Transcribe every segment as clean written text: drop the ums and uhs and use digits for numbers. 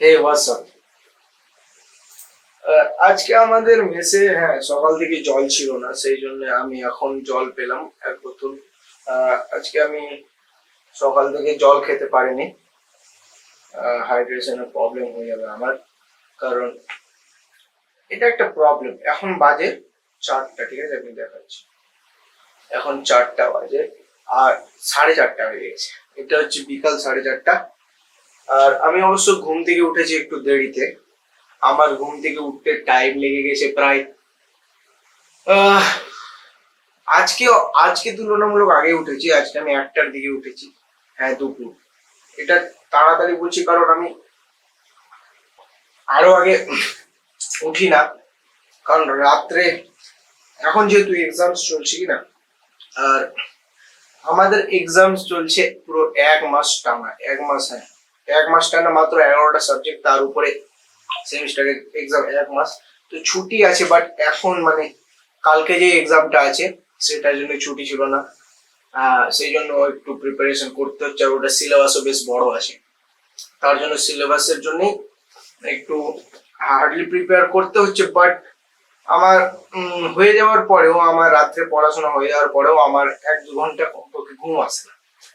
হে WhatsApp. আজকে আমাদের মেসে সকাল থেকে জল ছিল না, সেই জন্য আমি এখন জল পেলাম এক বোতল। আজকে আমি সকাল থেকে জল খেতে পারিনি, হাইড্রেশনের প্রবলেম হয়ে যাবে আমার, কারণ এটা একটা প্রবলেম। এখন বাজে 4টা, ঠিক আছে, আমি দেখাচ্ছি। এখন 4টা বাজে আর 4:30 হয়ে গেছে। এটা হচ্ছে বিকাল 4:30। আর আমি অবশ্য ঘুম থেকে উঠেছি একটু দেরিতে। আমার ঘুম থেকে উঠতে টাইম লেগে গেছে প্রায় আহ, আজকে আজকে তুলনামূলক আগে উঠেছি। আজকে আমি 1টার দিকে উঠেছি, হ্যাঁ দুপুর। এটা তাড়াতাড়ি বলছি কারণ আমি আরো আগে উঠি না, কারণ রাত্রে এখন যেহেতু এক্সামস চলছে কি না, আর আমাদের এক্সামস চলছে পুরো 1 মাস টানা। 1 মাস, হ্যাঁ 1 মাস টানা, মাত্র 11টা সাবজেক্ট, তার উপরে সেমিস্টার এক্সাম 1 মাস। তো ছুটি আছে, বাট এখন মানে কালকে যে এক্সামটা আছে সেটার জন্য ছুটি ছিল না। সেই জন্য একটু প্রিপারেশন করতে হচ্ছে, আর ওটা সিলেবাসও বেশ বড় আছে। তার জন্য সিলেবাসের জন্য একটু হার্ডলি প্রিপেয়ার করতে হচ্ছে। বাট আমার হয়ে যাওয়ার পরেও, আমার রাত্রে পড়াশোনা হয়ে যাওয়ার পরেও আমার 1-2 ঘন্টা কমপক্ষে ঘুম আসে না।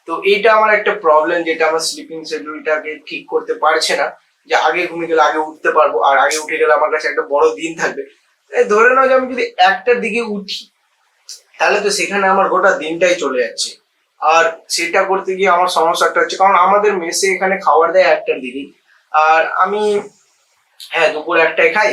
তো এইটা আমার একটা প্রবলেম, যেটা আমার স্লিপিং শিডিউলটাকে ঠিক করতে পারছে না। যে আগে ঘুমিয়ে গেলে আগে উঠতে পারবো, আর আগে উঠে গেলে আমার কাছে একটা বড় দিন থাকবে। ধরে নাও যে আমি যদি 1টার দিকে উঠি, তাহলে তো সেখানে আমার গোটা দিনটাই চলে যাচ্ছে। আর সেটা করতে গিয়ে আমার সমস্যাটা হচ্ছে, কারণ আমাদের মেসে এখানে খাবার দেয় 1টার দিকে। আর আমি দুপুর 1টায় খাই,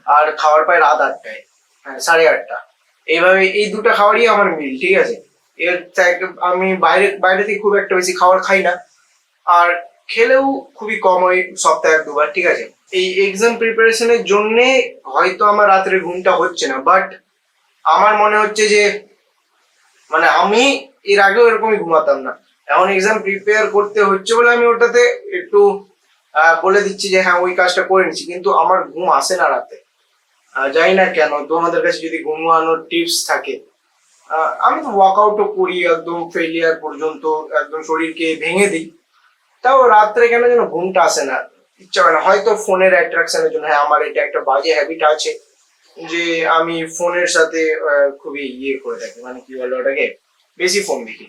আর খাবার পাই রাত 8টায়, 8:30। এইভাবে এই দুটো খাবারই আমার মিল, ঠিক আছে। এর থেকে আমি বাইরে বাইরে থেকে খুব একটা বেশি খাবার খাই না, আর খেলেও খুবই কম, ওই সপ্তাহে 1-2 বার, ঠিক আছে। এই এক্সাম প্রিপারেশনের জন্য হয়তো আমার রাত্রে ঘুমটা হচ্ছে না, বাট আমার মনে হচ্ছে যে মানে আমি এর আগেও এরকমই ঘুমাতাম না। এখন এক্সাম প্রিপেয়ার করতে হচ্ছে বলে আমি ওটাতে একটু বলে দিচ্ছি যে হ্যাঁ ওই কাজটা করে নিচ্ছি, কিন্তু আমার ঘুম আসে না রাতে। জানি না কেন। তোমাদের কাছে যদি ঘুমানোর টিপস থাকে, আমি তো ওয়ার্কআউটও করি একদম ফেলিয়ার পর্যন্ত, একদম শরীরকে ভেঙে দিই, তাও রাত্রে কেন যেন ঘুমটা আসে না, ইচ্ছা হয় না। হয়তো ফোনের অ্যাট্রাকশনের জন্য, হ্যাঁ আমার এটা একটা বাজে হ্যাবিট আছে যে আমি ফোনের সাথে খুবই করে থাকি, মানে কি বলে ওটাকে, বেশি ফোন দেখি।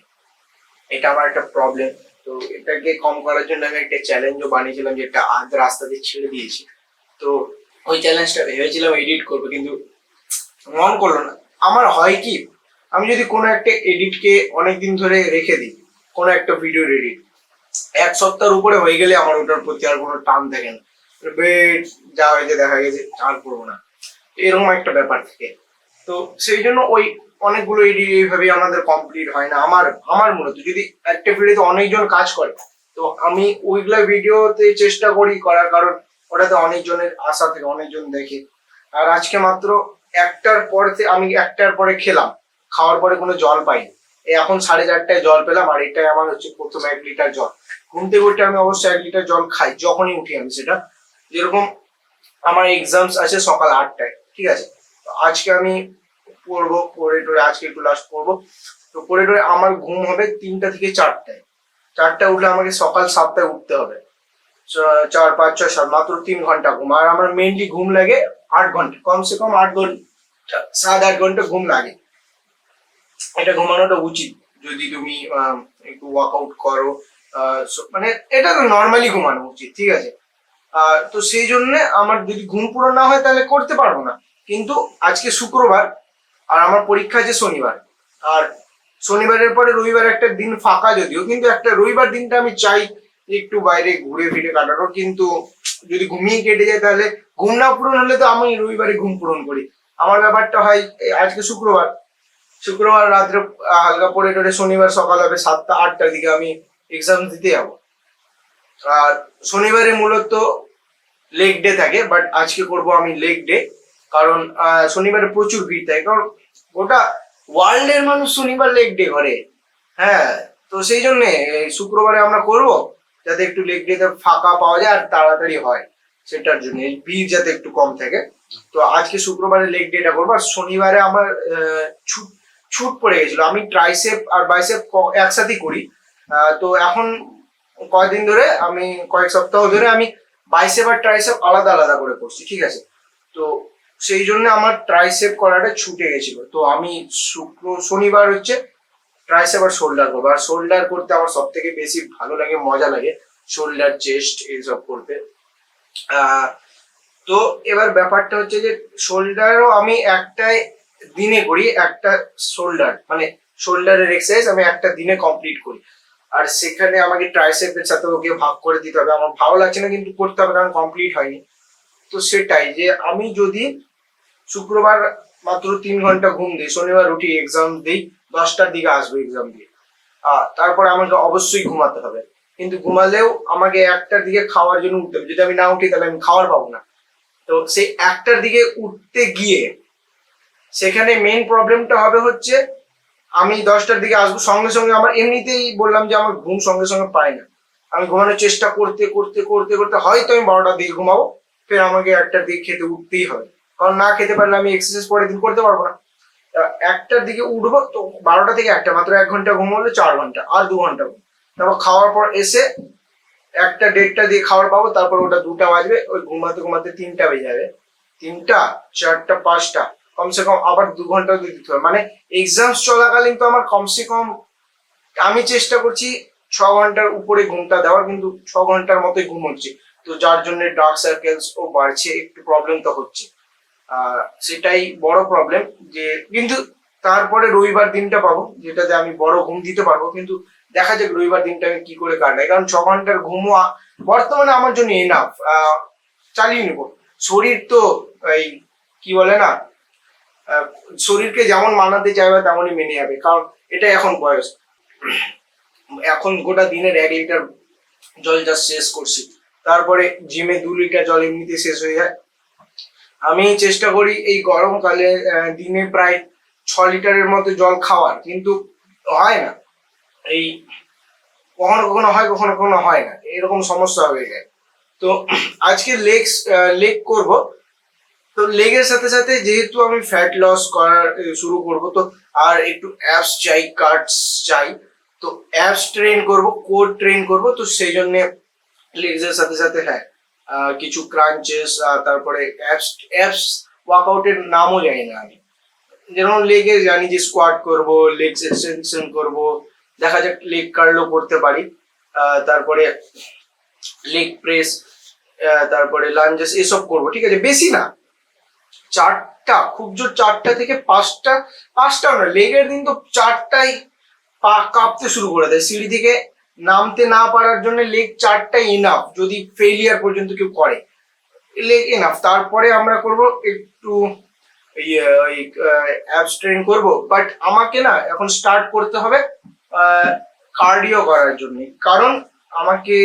এটা আমার একটা প্রবলেম। তো এটাকে কম করার জন্য আমি একটা চ্যালেঞ্জও বানিয়েছিলাম, যেটা আজ রাস্তাতে ছেড়ে দিয়েছি। তো ওই চ্যালেঞ্জটা ভেবেছিলাম এডিট করবো, কিন্তু মন করলো না। আমার হয় কি, আমি যদি কোনো একটা এডিটকে অনেকদিন ধরে রেখে দিই, কোনো একটা ভিডিও এডিট 1 সপ্তাহের উপরে হয়ে গেলে আমার ওটার প্রতি আর কোনো টান থাকে না। যা হয়েছে দেখা গেছে, আর করবো না, এরকম একটা ব্যাপার থাকে। তো সেই জন্য ওই অনেকগুলো এডিট এইভাবে আমাদের কমপ্লিট হয় না। আমার আমার মূলত যদি একটা ভিডিওতে অনেকজন কাজ করে, তো আমি ওইগুলা ভিডিওতে চেষ্টা করি করার, কারণ ওটাতে অনেকজনের আশা থেকে অনেকজন দেখে। আর আজকে মাত্র 1টার পরে খেলাম, খাওয়ার পরে কোনো জল পাইনি। এখন 4:30টায় জল পেলাম, আর এটাই আমার হচ্ছে প্রথম 1 লিটার জল। ঘুম থেকে উঠে আমি অবশ্যই 1 লিটার জল খাই যখনই উঠি আমি। সেটা যেরকম আমার এক্সামস আছে সকাল 8টায়, ঠিক আছে। তো আজকে আমি পড়বো, পড়ে টরে আজকে একটু লাস্ট পড়বো। তো পড়ে টরে আমার ঘুম হবে 3টা থেকে 4টায়। 4টায় উঠলে আমাকে সকাল 7টায় উঠতে হবে। 4, 5, 6, 7, মাত্র 3 ঘন্টা ঘুম। আর আমার মেইনলি ঘুম লাগে 8 ঘন্টা, কমসে কম 8 ঘন্টা, 7-8 ঘন্টা ঘুম লাগে। এটা ঘুমানোটা উচিত যদি তুমি একটু ওয়ার্কআউট করো। মানে এটা তো নর্মালি ঘুমানো উচিত, ঠিক আছে। তো সেই জন্য আমার যদি ঘুম পুরো না হয় তাহলে করতে পারবো না। কিন্তু আজকে শুক্রবার, আর আমার পরীক্ষা আছে শনিবার। আর শনিবারের পরে রবিবার একটা দিন ফাঁকা, যদিও কিন্তু একটা রবিবার দিনটা আমি চাই একটু বাইরে ঘুরে ফিরে কাটানোর। কিন্তু যদি ঘুমিয়ে কেটে যায় তাহলে, ঘুম না পূরণ হলে তো আমি রবিবারে ঘুম পূরণ করি। আমার ব্যাপারটা হয় আজকে শুক্রবার, শুক্রবার রাত্রে হালকা পড়ে টরে শনিবার সকাল হবে 7টা-8টার দিকে আমি এক্সাম দিতে যাবো। আর শনিবারে মূলত লেগ ডে থাকে, বাট আজকে করব আমি লেগ ডে। কারণ শনিবারে প্রচুর ভিড় থাকে, কারণ গোটা ওয়ার্ল্ডের মানুষ শনিবার লেগ ডে করে। হ্যাঁ, তো সেই জন্য শুক্রবারে আমরা করব, যাতে একটু লেগ ডেতে ফাঁকা পাওয়া যায় আর তাড়াতাড়ি হয়। সেটার জন্য ভিড় যাতে একটু কম থাকে। তো আজকে শুক্রবারে লেগ ডেটা করবো। আর শনিবারে আমার ছুট ছুট পড়ে গেছিল। আমি ট্রাইসেপ আর বাইসেপ একসাথেই করি। তো এখন কয়েকদিন ধরে, আমি কয়েক সপ্তাহ ধরে আমি বাইসেপ আর ট্রাইসেপ আলাদা আলাদা করে করছি, ঠিক আছে। তো সেই জন্য আমার ট্রাইসেপ করাটা ছুটে গেছিল। তো আমি শনিবার হচ্ছে ট্রাইসেপ আর শোল্ডার করবো। আর শোল্ডার করতে আমার সব থেকে বেশি ভালো লাগে, মজা লাগে শোল্ডার, চেস্ট এইসব করতে। তো এবার ব্যাপারটা হচ্ছে যে শোল্ডারও আমি একটাই দিনে করি, একটা শোল্ডার মানে শোল্ডারের এক্সারসাইজ আমি একটা দিনে কমপ্লিট করি। আর সেখানে আমাকে ট্রাইসেপের সাথে ওকে ভাগ করে দিতে হবে। আমার ভালো লাগছে না কিন্তু করতে হবে, কারণ কমপ্লিট হয়নি। তো সেটাই যে আমি যদি শুক্রবার মাত্র 3 ঘন্টা ঘুম দিই, শনিবার উঠি এক্সাম দিই, 10টার দিকে আসবো এক্সাম দিয়ে, তারপরে আমাকে অবশ্যই ঘুমাতে হবে। কিন্তু ঘুমালেও আমাকে 1টার দিকে খাওয়ার জন্য উঠতে হবে। যদি আমি না উঠি তাহলে আমি খাওয়ার পাবো না। তো সেই 1টার দিকে উঠতে গিয়ে সেখানে মেইন প্রবলেমটা হবে হচ্ছে আমি 10টার দিকে আসবো, সঙ্গে সঙ্গে আমার এমনিতেই বললাম যে আমার ঘুম সঙ্গে সঙ্গে পাই না। আমি ঘুমানোর চেষ্টা করতে করতে করতে করতে হয়তো আমি 12টার দিকে ঘুমাবো, ফের আমাকে 1টার দিকে খেতে উঠতেই হবে, কারণ না খেতে পারলে আমি এক্সারসাইজ পরের দিন করতে পারবো না। 1টার দিকে উঠবো, তো 12টা থেকে 1টা মাত্র 1 ঘন্টা ঘুম হলে 4 ঘন্টা, আর 2 ঘন্টা ঘুম। তারপর খাওয়ার পর এসে 1টা 1:30টা দিয়ে খাবার পাবো, তারপর ওটা 2টা বাজবে, ওই ঘুমাতে ঘুমাতে 3টা বেজে যাবে। 3টা, 4টা, 5টা, কমসে কম আবার 2 ঘন্টা দিতে হবে। মানে এক্সাম চলাকালীন তো আমার কমসে কম আমি চেষ্টা করছি 6 ঘন্টার উপরে ঘুমটা দেওয়ার, কিন্তু 6 ঘন্টার মতোই ঘুম হচ্ছে। তো যার জন্য ডার্ক সার্কেলস ও বাড়ছে, একটু প্রবলেম তো হচ্ছে। সেটাই বড় প্রবলেম। যে কিন্তু তারপরে রবিবার দিনটা পাবো যেটাতে আমি বড় ঘুম দিতে পারবো। কিন্তু দেখা যাক রবিবার দিনটা আমি কি করে কাটাই, কারণ 6 ঘন্টার ঘুমও বর্তমানে আমার জন্য এনাফ। চালিয়ে নেবো। শরীর তো এই কি বলে না, শরীরকে যেমন মানাতে চাইবে তেমনই মেনে যাবে, কারণ এটা এখন বয়স। এখন গোটা দিনের 1 লিটার জল যা শেষ করছি, তারপরে জিমে 2 লিটার জল এমনিতে শেষ হয়ে যায়। আমি চেষ্টা করি এই গরমকালে দিনে প্রায় 6 লিটারের মতো জল খাওয়ার, কিন্তু হয় না। এই কখনো কখনো হয়, কখনো কখনো হয় না, এরকম সমস্যা হয়ে যায়। তো আজকে লেগ করব। তো লেগের সাথে সাথে যেহেতু আমি ফ্যাট লস করার শুরু করব, তো আর একটু অ্যাপস চাই, কাটস চাই। তো অ্যাপস ট্রেন করব, কোর ট্রেন করব। তো সেই জন্য লেগসের সাথে সাথে হ্যাঁ কিছু ক্রাঞ্চেস, তারপরে অ্যাপস অ্যাপস ওয়ার্কআউটের নামও জানি না আমি। যেমন লেগে জানি যে স্কোয়াট করব, লেগস এক্সটেনশন করব, দেখা যাক লেগ কার্লও করতে পারি, তারপরে লেগ প্রেস, তারপরে লাঞ্জেস এসব করব, ঠিক আছে। বেশি না, 4টা, খুব জোর 4টা থেকে 5টা। 5টাও না, লেগের দিন তো 4টাই পা কাঁপতে শুরু করে দেয়। সিঁড়ি থেকে নামতে না পারার জন্য লেগ 4টাই ইনাফ, যদি ফেলিয়ার পর্যন্ত কেউ করে লেগ ইনাফ। তারপরে আমরা করব একটু ওই অ্যাবস ট্রেন করব। বাট আমাকে না এখন স্টার্ট করতে হবে কার্ডিও করার জন্য, কারণ আমাকে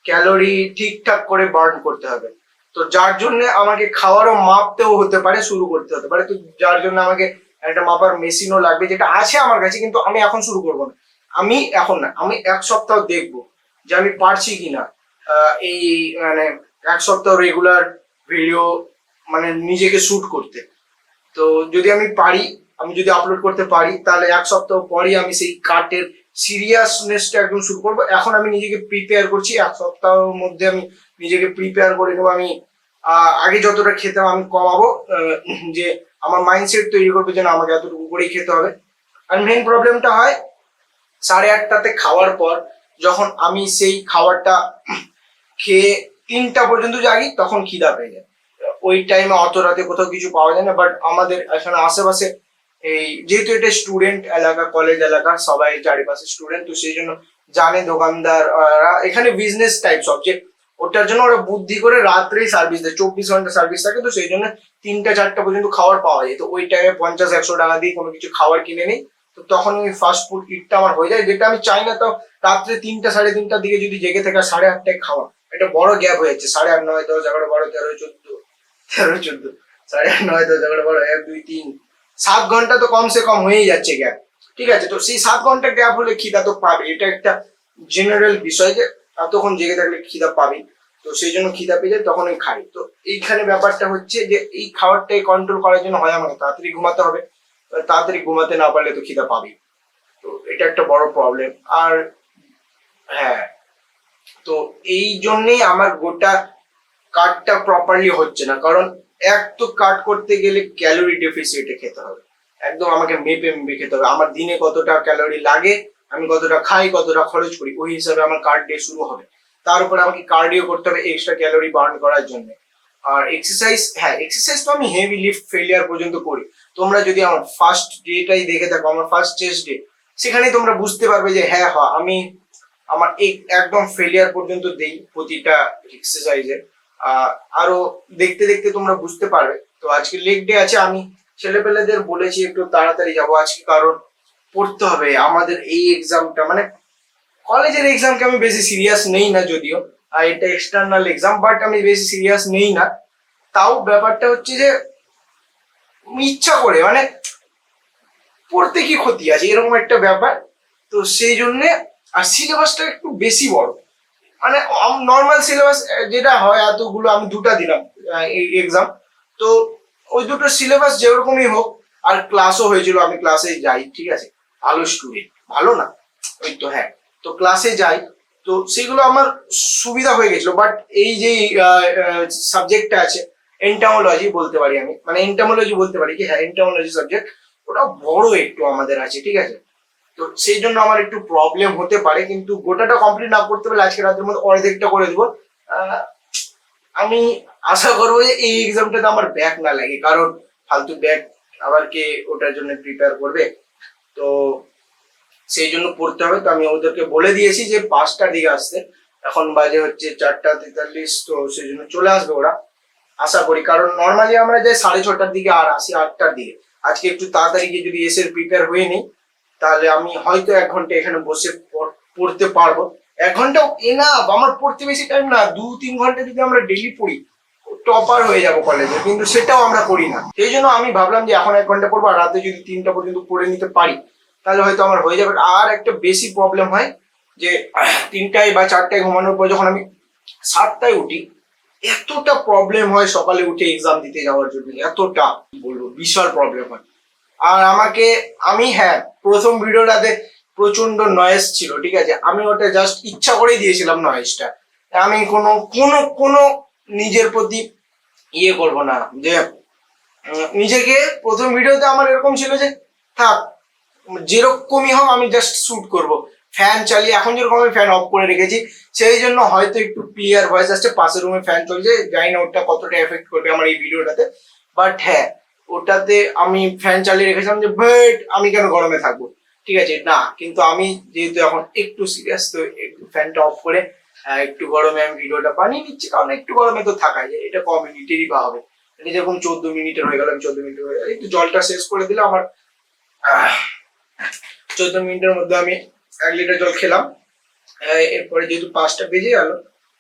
ক্যালোরি ঠিকঠাক করে বার্ন করতে হবে। তো যার জন্য আমাকে খাওয়ারও মাপতেও হতে পারে, শুরু করতে হতে পারে। তো যার জন্য আমাকে একটা মাপার মেশিনও লাগবে, যেটা আছে আমার কাছে, কিন্তু আমি এখন শুরু করব না। আমি এখন না, আমি 1 সপ্তাহ দেখবো যে আমি পারছি কিনা এই মানে 1 সপ্তাহ রেগুলার ভিডিও মানে নিজেকে শুট করতে। তো যদি আমি পারি, আমি যদি আপলোড করতে পারি, তাহলে 1 সপ্তাহ পরই আমি সেই কাটের সিরিয়াসনেসটা একদম শুরু করবো। এখন আমি নিজেকে প্রিপেয়ার করছি, 1 সপ্তাহের মধ্যে আমি নিজেকে প্রিপেয়ার করে নেবো। আমি আগে যতটা খেতাম আমি কমাবো, যে আমার মাইন্ডসেট তৈরি করবো যে না, আমাকে এতটুকু করেই খেতে হবে। আর মেইন প্রবলেমটা হয় 8:30টাতে খাওয়ার পর, যখন আমি সেই খাবারটা খেয়ে 3টা পর্যন্ত জাগি, তখন খিদা পেয়ে যায়। ওই টাইমে অত রাতে কোথাও কিছু পাওয়া যায় না। বাট আমাদের এখানে আশেপাশে এই যেহেতু এটা স্টুডেন্ট এলাকা, কলেজ এলাকা, সবাই চারিপাশে স্টুডেন্ট, তো সেই জন্য জানে দোকানদার এখানে বিজনেস টাইপ সব, যে ওটার জন্য ওরা বুদ্ধি করে রাত্রেই সার্ভিস দেয়, 24 ঘন্টা সার্ভিস থাকে। তো সেই জন্য 3টা 4টা পর্যন্ত খাবার পাওয়া যায়। তো ওই টাইমে 50-100 টাকা দিয়ে কোনো কিছু খাবার কিনে নিই। তো তখন ওই ফাস্ট ফুড ইটটা আমার হয়ে যায়, যেটা আমি চাই না। তো রাত্রে 3টা 3:30টার দিকে যদি জেগে থেকে 8:30টায় খাওয়া, একটা বড় গ্যাপ হয়ে যাচ্ছে। 8:30, 9, 10, 11, 12, 13, 14, 13, 14, 8:30, 9, 10, 11, 12, 1, 2, 3, 7 ঘন্টা তো কমসে কম হয়েই যাচ্ছে গ্যাপ, ঠিক আছে। তো সেই 7 ঘন্টা গ্যাপ হলে খিদা তো পাবে, এটা একটা জেনারেল বিষয় যে এতক্ষণ জেগে থাকলে খিদা পাবি। তো সেই জন্য খিদা পেয়ে যায়, তখন আমি খাই। তো এইখানে ব্যাপারটা হচ্ছে যে এই খাবারটাই কন্ট্রোল করার জন্য হয় আমাকে তাড়াতাড়ি ঘুমাতে হবে। তাড়াতাড়ি ঘুমাতে না পারলে তো খিদা পাবি। তো এটা একটা বড় প্রবলেম। আর হ্যাঁ, তো এই জন্যেই আমার গোটা কাটটা প্রপারলি হচ্ছে না, কারণ এক তো কাট করতে গেলে ক্যালোরি ডেফিসিটে খেতে হবে, একদম আমাকে মেপে মেপে খেতে হবে। আমার দিনে কতটা ক্যালোরি লাগে, আমি কতটা খাই, কতটা খরচ করি, ওই হিসাবে আমার কার্ড ডে শুরু হবে। তার উপরে আমাকে কার্ডিও করতে হবে এক্সট্রা ক্যালোরি বার্ন করার জন্য। আর এক্সারসাইজ, হ্যাঁ এক্সারসাইজ তো আমি হেভি লিফট ফেলিয়ার পর্যন্ত করি। তোমরা যদি আমার ফার্স্ট ডেটাই দেখে থাকো, আমার ফার্স্ট চেস্ট ডে, সেখানেই তোমরা বুঝতে পারবে যে হ্যাঁ হ্যাঁ আমি আমার একদম ফেলিয়ার পর্যন্ত দেই প্রতিটা এক্সারসাইজে। আরো দেখতে দেখতে তোমরা বুঝতে পারবে। তো আজকে লেগ ডে আছে, আমি ছেলেপেলেদের বলেছি একটু তাড়াতাড়ি যাবো আজকে, কারণ পড়তে হবে আমাদের এই এক্সামটা। মানে কলেজের এক্সামকে আমি বেশি সিরিয়াস নেই না, যদিও আর এটা এক্সটার্নাল এক্সাম, বাট আমি বেশি সিরিয়াস নেই না। তাও ব্যাপারটা হচ্ছে যে ইচ্ছা করে, মানে পড়তে কি ক্ষতি আছে এরকম একটা ব্যাপার। তো সেই জন্যে, আর সিলেবাসটা একটু বেশি বড়, মানে নর্মাল সিলেবাস যেটা হয় এতগুলো, আমি দুটা দিলাম এক্সাম, তো ওই দুটো সিলেবাস যেরকমই হোক, আর ক্লাসও হয়েছিল, আমি ক্লাসে যাই, ঠিক আছে, ভালো স্টুডেন্ট, ভালো না ওই তো, হ্যাঁ তো ক্লাসে যাই, তো সেগুলো আমার সুবিধা হয়ে গেছিল। বাট এই যে সাবজেক্টটা আছে এন্টামোলজি বলতে পারি আমি, মানে এন্টামোলজি বলতে পারি কি, হ্যাঁ এন্টামোলজি সাবজেক্ট, ওটা বড় একটু আমাদের আছে, ঠিক আছে। তো সেই জন্য আমার একটু প্রবলেম হতে পারে, কিন্তু গোটাটা কমপ্লিট না করতে পারলে আজকে রাতের মধ্যে অর্ধেকটা করে দেবো। আমি আশা করবো যে এই এক্সামটাতে আমার ব্যাক না লাগে, কারণ ফালতু ব্যাক আবার কে ওটার জন্য প্রিপেয়ার করবে। তো সেই জন্য পড়তে হবে। তো আমি ওদেরকে বলে দিয়েছি যে 5টার দিকে আসতে, এখন বাজে হচ্ছে 4:43, তো সেই জন্য চলে আসবে ওরা আশা করি। কারণ নর্মালি আমরা যাই 6:30টার দিকে আর আসি 8টার দিকে। আজকে একটু তাড়াতাড়ি গিয়ে যদি এসে প্রিপেয়ার হয়ে নিই, তাহলে আমি হয়তো 1 ঘন্টা এখানে বসে পড়তে পারবো। 1 ঘন্টাও এনাফ, আমার পড়তে বেশি টাইম না, 2-3 ঘন্টা যদি আমরা ডেইলি পড়ি টপার হয়ে যাবো কলেজে, কিন্তু সেটাও আমরা করি না। সেই জন্য আমি ভাবলাম যে এখন 1 ঘন্টা পড়বো, আর রাতে যদি 3টা পর্যন্ত পড়ে নিতে পারি তাহলে হয়তো আমার হয়ে যাবে। আর একটা বেশি প্রবলেম হয় যে 3টায় বা 4টায় ঘুমানোর পর যখন আমি 7টায় উঠি, এতটা প্রবলেম হয় সকালে উঠে এক্সাম দিতে যাওয়ার জন্য, এতটা বলবো বিশাল প্রবলেম হয়। আর আমি হ্যাঁ প্রথম ভিডিওটাতে প্রচন্ড নয়েজ ছিল, ঠিক আছে, আমি ওটা জাস্ট ইচ্ছা করেই দিয়েছিলাম নয়েজটা। আমি কোনো কোনো কোনো নিজের প্রতি ইয়ে করব না, যে নিজেকে প্রথম ভিডিওতে আমার এরকম ছিল যে থাক যেরকমই হোক আমি জাস্ট শুট করব, ফ্যান চালিয়ে, এখন যেরকম আমি ফ্যান অফ করে রেখেছি, সেই জন্য হয়তো একটু ক্লিয়ার ভয়েস আসছে। পাশের রুমে ফ্যান চলছে, জানি না ওটা কতটা এফেক্ট করবে আমার এই ভিডিওটাতে, বাট হ্যাঁ ওটাতে আমি ফ্যান চালিয়ে রেখেছিলাম যে বাট আমি কেন গরমে থাকবো, ঠিক আছে না, কিন্তু আমি যেহেতু এখন একটু সিরিয়াস, তো একটু ফ্যানটা অফ করে একটু গরমে আমি ভিডিওটা বানিয়ে নিচ্ছি, কারণ একটু গরমে তো থাকাই যায়, এটা কম মিনিটেরই বা হবে, এটা যেরকম 14 মিনিটের হয়ে গেল, আমি 14 মিনিট হয়ে গেল, একটু জলটা শেষ করে দিলে আমার 14 মিনিটের মধ্যে আমি 1 লিটার জল খেলাম। এরপরে যেহেতু 5টা বেজে গেল,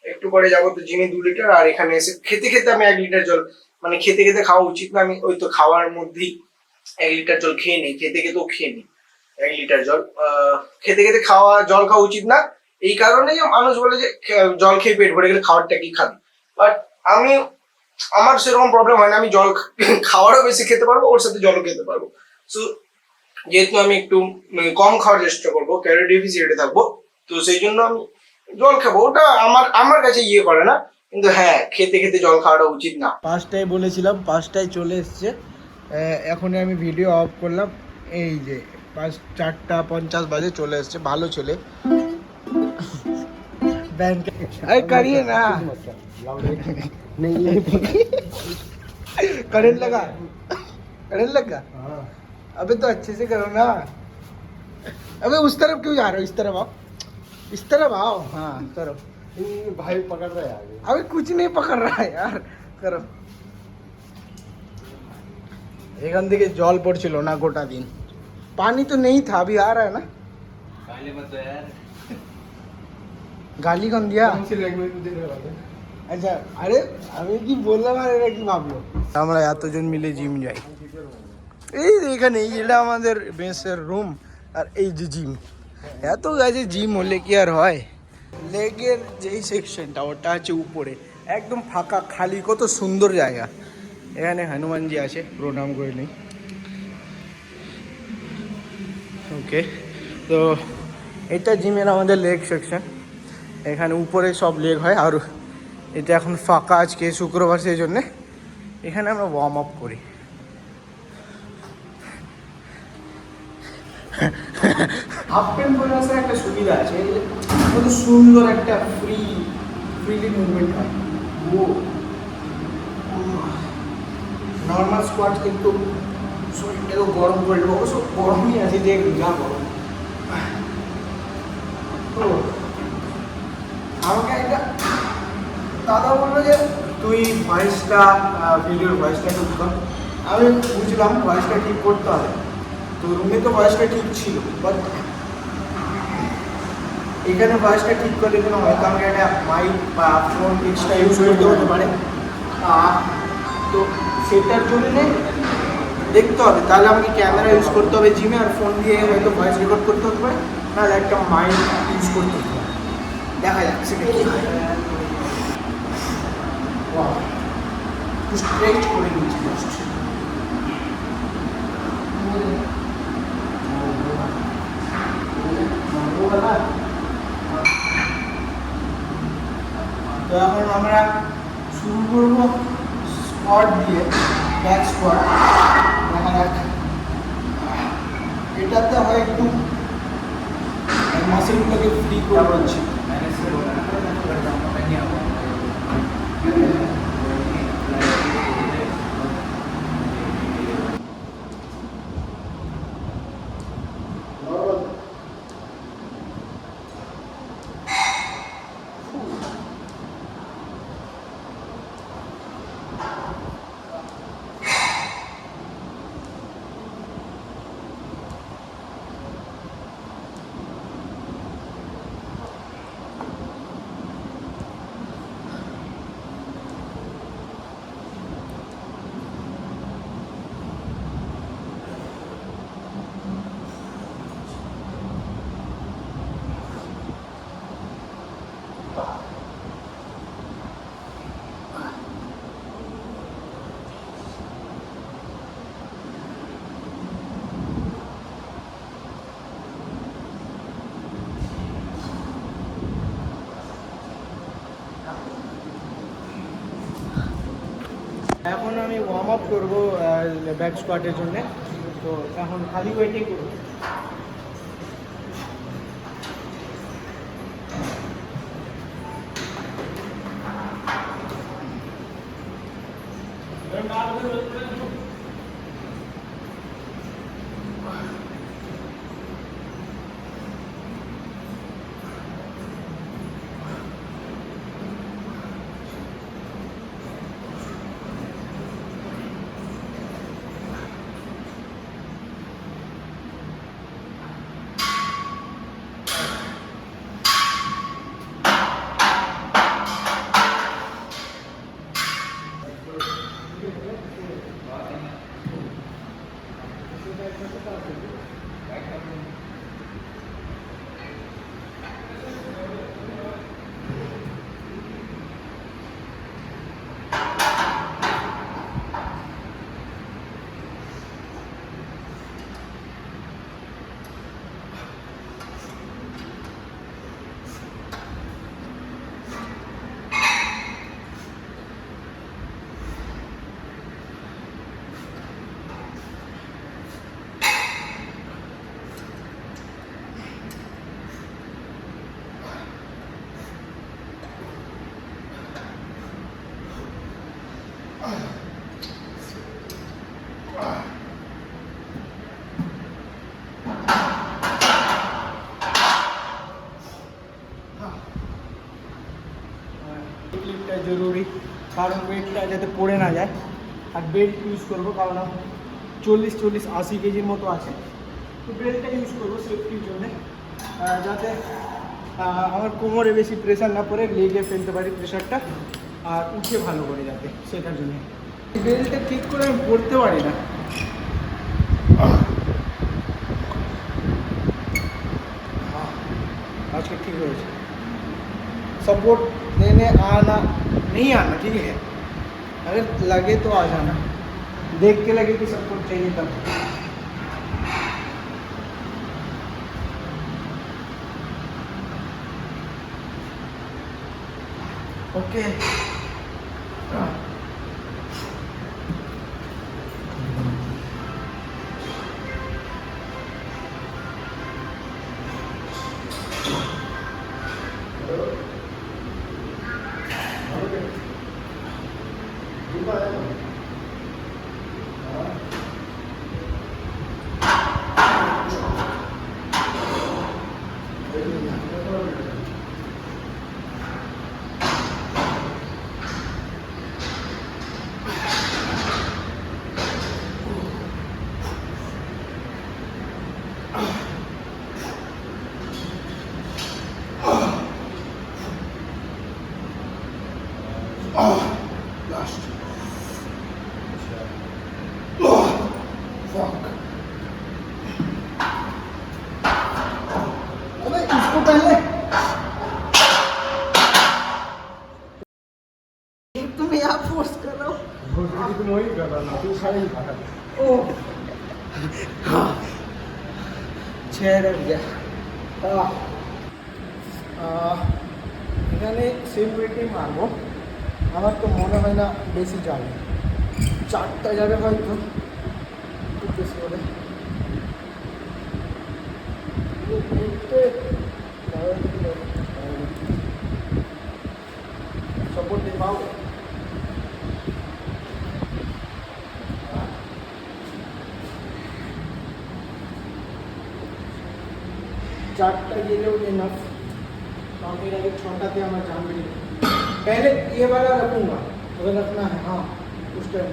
একটু পরে যাবো তো জিমে 2 লিটার, আর এখানে এসে খেতে খেতে আমি 1 লিটার জল, মানে খেতে খেতে খাওয়া উচিত না, আমি ওই তো খাওয়ার মধ্যেই 1 লিটার জল খেয়ে নিই, খেতে খেতেও খেয়ে নিই 1 লিটার জল। খেতে খেতে জল খাওয়া উচিত না, এই কারণেই মানুষ বলে যে জল খেয়ে পেট ভরে গেলে খাবারটা কি খাবি, বাট আমার সেরকম প্রবলেম হয় না, আমি জল খাওয়ারও বেশি খেতে পারবো, ওর সাথে জলও খেতে পারবো। সো যেহেতু আমি একটু কম খাওয়ার চেষ্টা করবো, ক্যালোরি ডেফিসিটে থাকবো, তো সেই জন্য আমি জল খাবো, ওটা আমার কাছে ইয়ে করে না, কিন্তু হ্যাঁ খেতে খেতে জল খাওয়াটা উচিত না। 5টায় বলেছিলাম, 5টায় চলে এসছে, এখনই আমি ভিডিও অফ করলাম, এই যে 4:50 বাজে চলে এসছে, ভালো ছেলে। करिए ना, करंट लगा, अबे तो अच्छे से करो ना, अबे उस तरफ क्यों जा रहे हो, इस तरफ आओ, हाँ करो, भाई पकड़ रहा है यार, अबे कुछ नहीं पकड़ रहा है यार, करो। এখান থেকে জল পড়ছিল না গোটা দিন, পানি তো নেই था, अभी आ रहा है ना, गाली मत दो यार, গালি কম দিয়া, আচ্ছা আরে আমি কি বললাম আর এরা কি ভাবলো। আমরা এতজন মিলে জিম যাই, এই এখানে এটা আমাদের বেসের রুম, আর এই যে জিম, এত গাছে জিম হলে কি আর হয়। লেগের যেই সেকশনটা ওটা আছে উপরে, একদম ফাঁকা খালি, কত সুন্দর জায়গা। এখানে হনুমানজি আছে, প্রণাম করে নিই। ওকে, তো এটা জিমের আমাদের লেগ সেকশন, এখানে উপরে সব লেগ হয়, আর এটা এখন ফাঁকা, আজকে শুক্রবার, সেই জন্যে এখানে আমরা ওয়ার্ম আপ করি। হাফ প্যান্ট পরে আসার একটা সুবিধা আছে, কত সুন্দর একটা ফ্রিলি মুভমেন্ট হয়। ও নর্মাল স্কোয়াট কিন্তু শরীরটাকেও গরম করে দেবো, অবশ্য গরমই আছে, যে যা গরম। তো আমাকে একটা দাদা বললো যে তুই ভয়েসটা, ভিডিওর ভয়েসটা ঠিক কর। আমি বুঝলাম ভয়েসটা ঠিক করতে হবে। তো রুমে তো ভয়েসটা ঠিক ছিল, বাট এখানে ভয়েসটা ঠিক করলে জন্য হয়তো আমাকে একটা মাইক বা ফোন এক্সট্রা ইউজ করতে হতে পারে। তো সেটার জন্যে দেখতে হবে, তাহলে আমাকে ক্যামেরা ইউজ করতে হবে জিমে, আর ফোন দিয়ে হয়তো ভয়েস রেকর্ড করতে হতে পারে, নাহলে একটা মাইক ইউজ করতে হতে পারে। দেখা যাক সেটা কী হয়। স্ট্রেট করে নিচ্ছি জাস্ট। তো এখন আমরা শুরু করবো স্কোয়াট দিয়ে, ব্যাক স্কোয়াট। দেখা যাক, এটাতে হয় একটু মাসেলগুলোকে ফ্রি করে দিচ্ছি। এখন আমি ওয়ার্ম আপ করবো ব্যাক স্কোয়াটের জন্যে। তো এখন খালি ওয়েটেই করবো। ক্লিপটা জরুরি, কারণ ওয়েটটা যাতে পড়ে না যায়। আর বেল্ট ইউজ করবো, কারণ 40-80 কেজির মতো আছে। তো বেল্টটা ইউজ করবো সেফটির জন্যে, যাতে আমার কোমরে বেশি প্রেশার না পড়ে, লেগে ফেলতে পারি প্রেশারটা, আর উঠে ভালো করে যাতে, সেটার জন্যে। বেল্টটা ঠিক করে আমি পড়তে পারি না। আজকে ठीक হয়েছে। सपोर्ट देने आना नहीं आना, ठीक है, अगर लगे तो आ जाना, देख के लगे कि सपोर्ट चाहिए तब। Okay Last. Fuck. अबे इसको पहले तुम यहाँ फोर्स कर रहे हो। तुम वही कर रहा ना, तू सारे ही कर रहा। ओह हाँ 6 रह गया। এখানে সেম ওয়েটেই মারবো। আমার তো মনে হয় না বেশি যাবে, 4টা যাবে হয়তো, খুব বেশি হবে। সাপোর্ট দিয়ে পাও। চারটা গেলেও এনাফ, काउंट आगे छोटा थे हमारा जान भी नहीं। पहले ये वाला रखूंगा अगर रखना है, हाँ उस टाइम।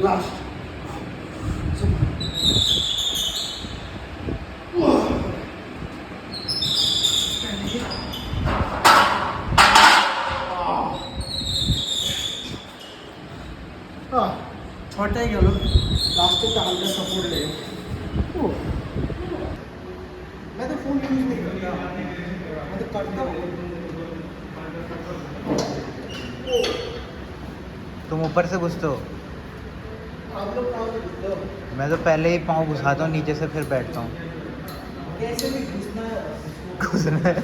Last. ছটাই গেল, लास्ट का हल्का सपोर्ट ले। मैं तो फोन यूज नहीं करता, मैं तो करता हूँ। तुम ऊपर से घुसते हो, आप लोग कहाँ से घुसते हो? मैं तो पहले ही पाँव घुसाता हूँ नीचे से, फिर बैठता हूँ। कैसे भी घुसना है। घुसना है।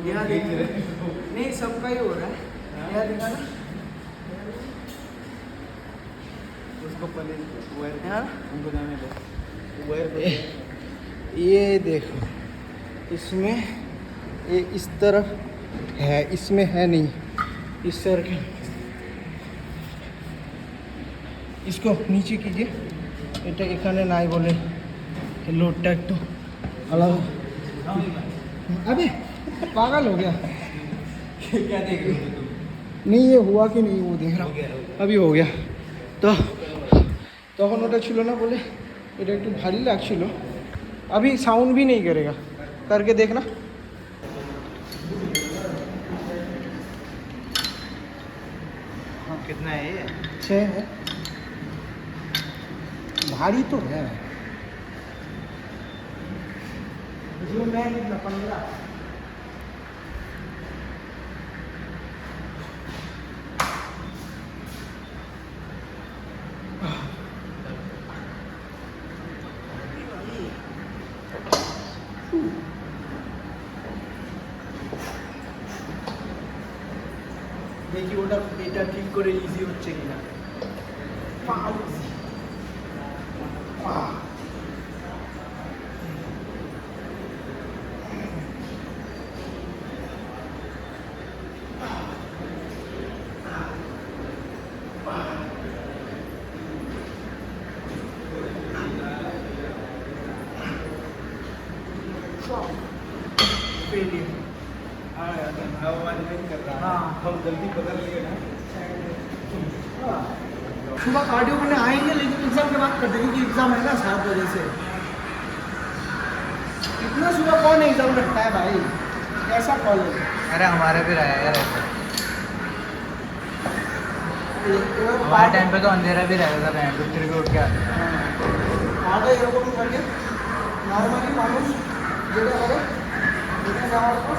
यहाँ देख नहीं सबका ही हो रहा है यहाँ देखा ना उसको पहले यार उनको जाने दो ये देखो इसमें ये इस तरफ है इसमें है नहीं इस सर्कल इसको नीचे कीजिए এটা এখানে নাই বলে लोडটা একটু আলাদা अबे पागल हो गया क्या देख रहे हो तुम नहीं ये हुआ कि नहीं वो देख रहा हूँ अभी हो गया तो তখন ওটা ছিল না বলে এটা একটু ভারী লাগছিল अभी साउंड भी नहीं करेगा करके देखना हाँ कितना है ये 6 है भारी तो है जो मैं निकला 15 দেখি ওটা এটা ঠিক করে ইজি হচ্ছে কিনা हम जल्दी बदल लिए ना सुबह कार्डियो करने आएंगे लेकिन एग्जाम के बाद कर देंगे क्योंकि एग्जाम है ना 7 बजे से इतना सुबह कौन एग्जाम रखता है भाई कैसा कॉलेज अरे हमारे भी रहा है यार ऐसा हमारे पार्ट टाइम पे तो अंधेरा भी रहता था बहन तो फिर भी उठ के आते थे। আগে এরকম থাকে নর্মালি মানুষ যেটা করে যেটা যাওয়ার পর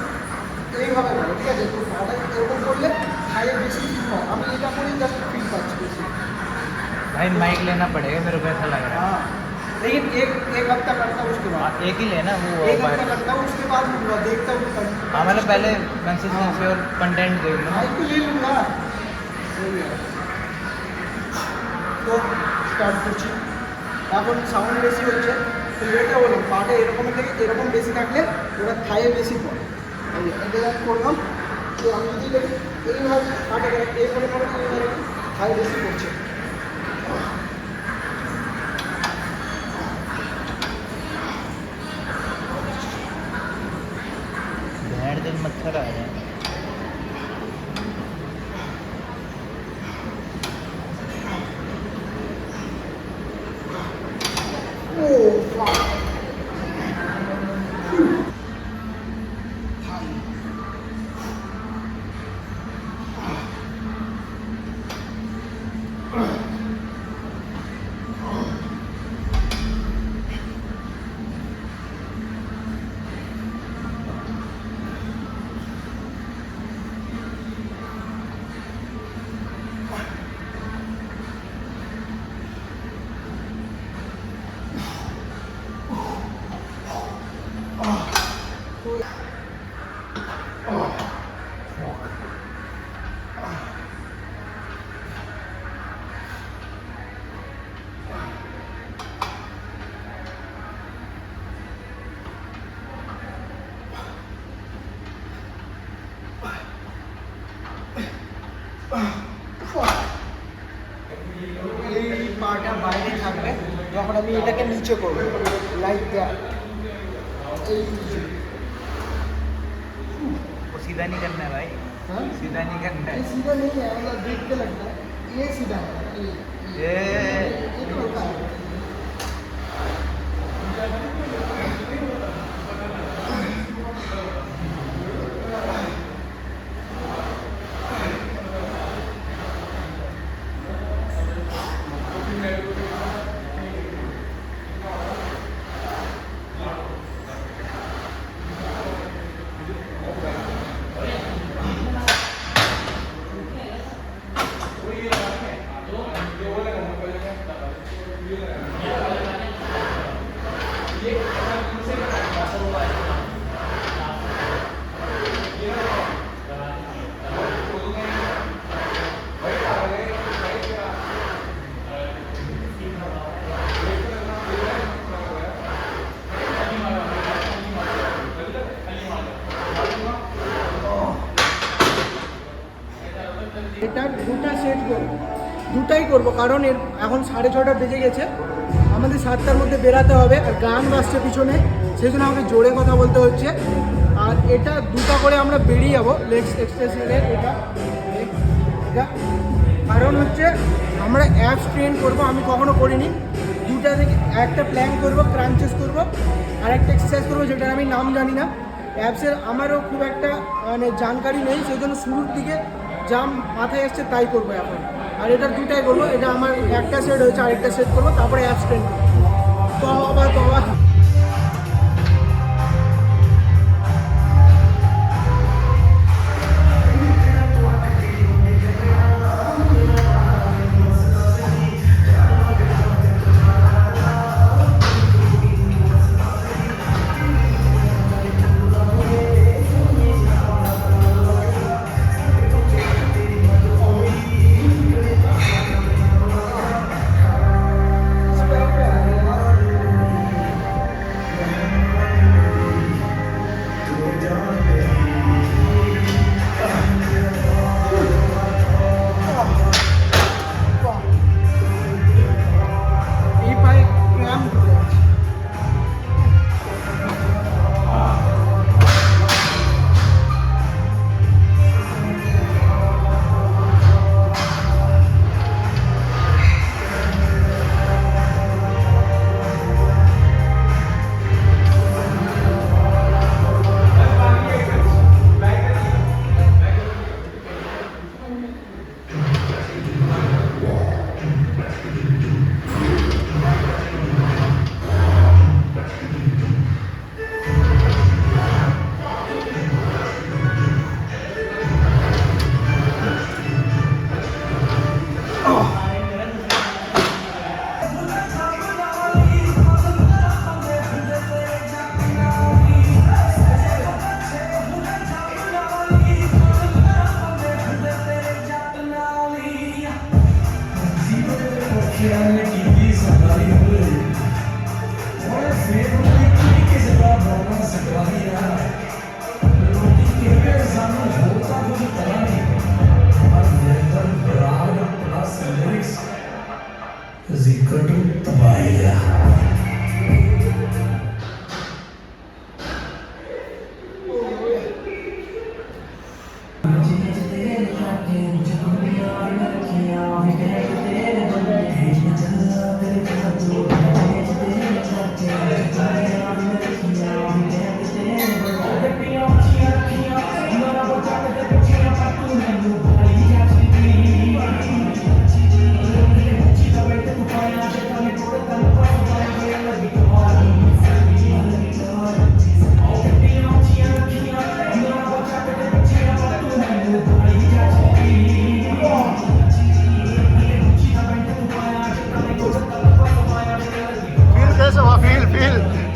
এইভাবে করে ঠিক আছে তো পাটা এরকম করলে খাইয়ে বেশি ফিল হয় আমি এটা করেই জাস্ট ফিল পাচ্ছি বেশি भाई माइक लेना पड़ेगा मेरे को ऐसा लग रहा हाँ लेकिन एक हफ्ता करता हूँ उसके बाद है एक ही लेना वो एक हफ्ता करता हूँ उसके बाद लूँगा देखता हूँ हाँ मतलब पहले कंसिस्टेंसी और कंटेंट देख लो माइक तो ले लूँगा তো স্টার্ট করছি এখন সাউন্ড বেশি হচ্ছে তো লেটে বলুন পাটে এরকমের থেকে এরকম বেশি থাকলে ওটা থায়ে বেশি পড়ে এটা আমি করলাম তো আমি যদি দেখি এইভাবে পাটে এই করে থায়ে বেশি পড়ছে भेड़ दिन मच्छर आ जाए এই পাটা বাইরে থাকবে যখন আমি এটাকে নিচে করব লাইক দ্যাট এই वो सीधा नहीं करना है भाई हाँ सीधा नहीं करना ये है सीधा नहीं है मतलब देख के लगता है ये सीधा है ये ये तो होता है দুটাই করব, কারণ এর এখন 6:30 বেজে গেছে, আমাদের 7টার মধ্যে বেরাতে হবে, আর গান বাজছে পিছনে, সেই জন্য আমাকে জোরে কথা বলতে হচ্ছে। আর এটা দুটা করে আমরা বেরিয়ে যাবো লেগস এক্সপ্রেসের এটা, কারণ হচ্ছে আমরা অ্যাপস ট্রেন করব, আমি কখনো করিনি। দুটা থেকে একটা প্ল্যান করব, ক্রাঞ্চেস করব, আর একটা এক্সারসাইজ করবো যেটার আমি নাম জানি না। অ্যাপসের আমারও খুব একটা মানে জানকারি নেই, সেই জন্য শুরুর দিকে যা মাথায় আসছে তাই করবো এখন। আর এটা দুটাই করবো, এটা আমার একটা সেট হয়েছে, আরেকটা সেট করবো, তারপরে অ্যাপস ট্রেন করবো। তো আবার এই পায়ে ক্র্যাম্প ধরে আছে।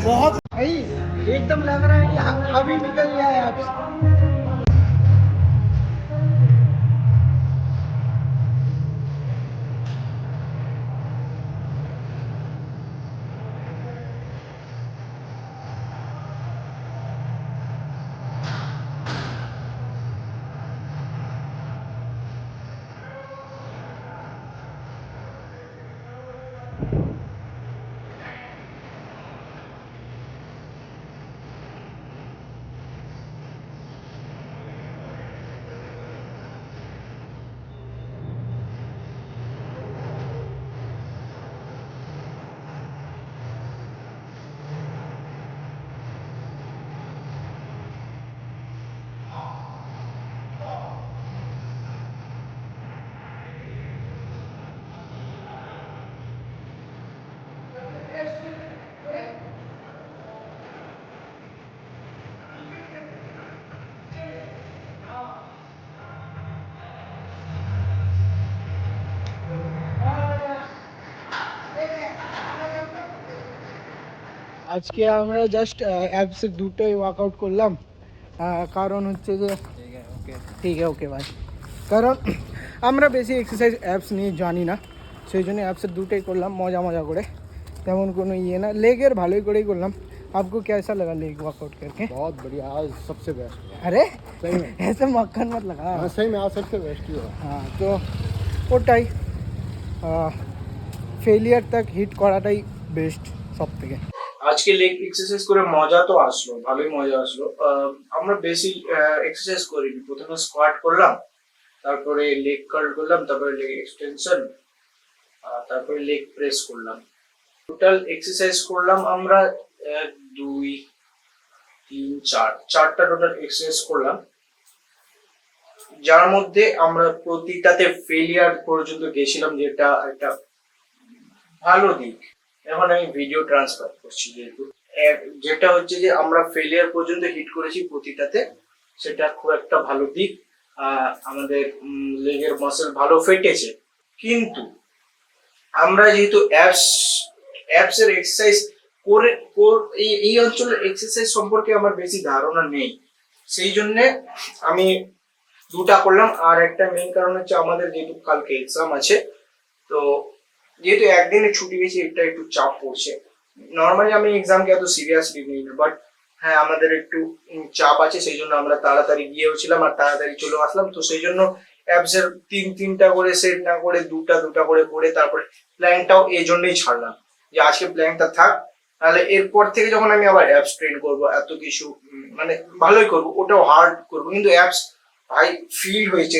बहुत भाई एकदम लग रहा है कि अभी निकल गया है आपसे। আজকে আমরা জাস্ট অ্যাপসের দুটোই ওয়ার্কআউট করলাম, কারণ হচ্ছে যে ঠিক আছে ওকে ভাই, কারণ আমরা বেশি এক্সারসাইজ অ্যাপস নিয়ে জানি না, সেই জন্য অ্যাপসের দুটোই করলাম মজা মজা করে, তেমন কোনো ইয়ে না। লেগের ভালোই করেই করলাম। आपको कैसा लगा लेग वर्कआउट करके? बहुत बढ़िया, आज सबसे बेस्ट। अरे सही में ऐसे मक्खन मत लगा। हाँ सही में आज सबसे बेस्ट ही हुआ। हाँ तो ওটাই। ফেলিয়ার তক হিট করাটাই বেস্ট সব থেকে। আজকে লেগ এক্সারসাইজ করে মজা তো আসলো, ভালোই মজা আসলো। আমরা বেশি এক্সারসাইজ করিনি, প্রথমে স্কোয়াট করলাম, তারপরে লেগ কার্ল করলাম, তারপরে লেগ এক্সটেনশন, তারপরে লেগ প্রেস করলাম। টোটাল এক্সারসাইজ করলাম আমরা 1 2 3 4 চারটা টোটাল এক্সারসাইজ করলাম, যার মধ্যে আমরা প্রতিটাতে ফেলিয়ার পর্যন্ত গেছিলাম, যেটা একটা ভালো দিক। এখন আমি ভিডিও ট্রান্সফার করছি, যেহেতু যেটা হচ্ছে যে আমরা ফেলিয়ার পর্যন্ত হিট করেছি প্রতিটাতে, সেটা খুব একটা ভালো দিক। আমাদের লেগের মাসেল ভালো ফেটেছে। কিন্তু আমরা যেহেতু অ্যাপস এর এক্সারসাইজ করে এই অঞ্চলের এক্সারসাইজ সম্পর্কে আমার বেশি ধারণা নেই, সেই জন্যে আমি দুটা করলাম। আর একটা মেইন কারণ হচ্ছে আমাদের যেহেতু কালকে এক্সাম আছে, তো যেহেতু একদিনে ছুটি পেয়েছি, এটা একটু চাপ পড়ছে। নর্মালি আমি এক্সামকে এত সিরিয়াসলি নিই না, বাট হ্যাঁ আমাদের একটু চাপ আছে, সেই জন্য আমরা তাড়াতাড়ি গিয়েওছিলাম আর তাড়াতাড়ি চলে আসলাম। তো সেই জন্য অ্যাপস এর তিনটা করে সেট না করে দুটা করে করে তারপরে প্ল্যানটাও এই জন্যই ছাড়লাম যে আজকে প্ল্যানটা থাক, তাহলে এরপর থেকে যখন আমি আবার অ্যাপস ট্রেন করবো এত কিছু মানে ভালোই করবো, ওটাও হার্ড করবো, কিন্তু অ্যাপস ভাই ফিল হয়েছে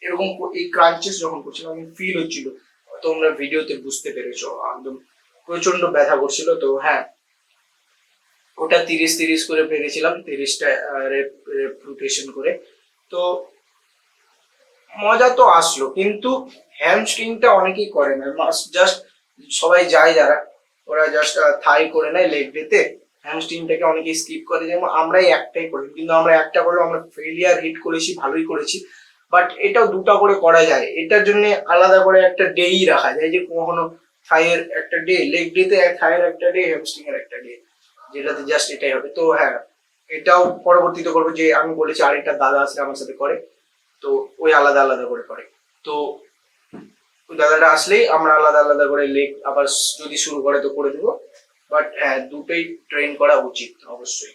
এরকম এই ক্রাঞ্চেস যখন করছিলাম আমি ফিল হচ্ছিল, তোমরা ভিডিওতে বুঝতে পেরেছো, একদম প্রচন্ড ব্যথা করছিল। তো হ্যাঁ, ওটা 30 করে পেরেছিলাম, 30টা রোটেশন করে। তো মজা তো আসলো, কিন্তু হ্যামস্ট্রিংটা অনেকেই করে না, জাস্ট সবাই যায় যারা, ওরা জাস্ট থাই করে নেয় লেগ ডেতে, হ্যামস্ট্রিংটাকে অনেকেই স্কিপ করে, যেমন আমরাই একটাই করি। কিন্তু আমরা একটা করলেও আমরা ফেলিয়ার হিট করেছি, ভালোই করেছি। বাট এটাও দুটা করে করা যায়, এটার জন্য আলাদা করে একটা ডেই রাখা যায়, যে কখনো থাইয়ের একটা ডে, লেগ ডেতে থাইয়ের একটা ডে, হ্যামস্ট্রিং এর একটা ডে, যেটাতে জাস্ট এটাই হবে। তো হ্যাঁ, এটাও পরবর্তীতে করবো, যে আমি বলেছি আরেকটা দাদা আসলে আমার সাথে করে, তো ওই আলাদা আলাদা করে করে। তো ওই দাদাটা আসলেই আমরা আলাদা আলাদা করে লেগ আবার যদি শুরু করে তো করে দেবো। বাট হ্যাঁ, দুটোই ট্রেন করা উচিত অবশ্যই।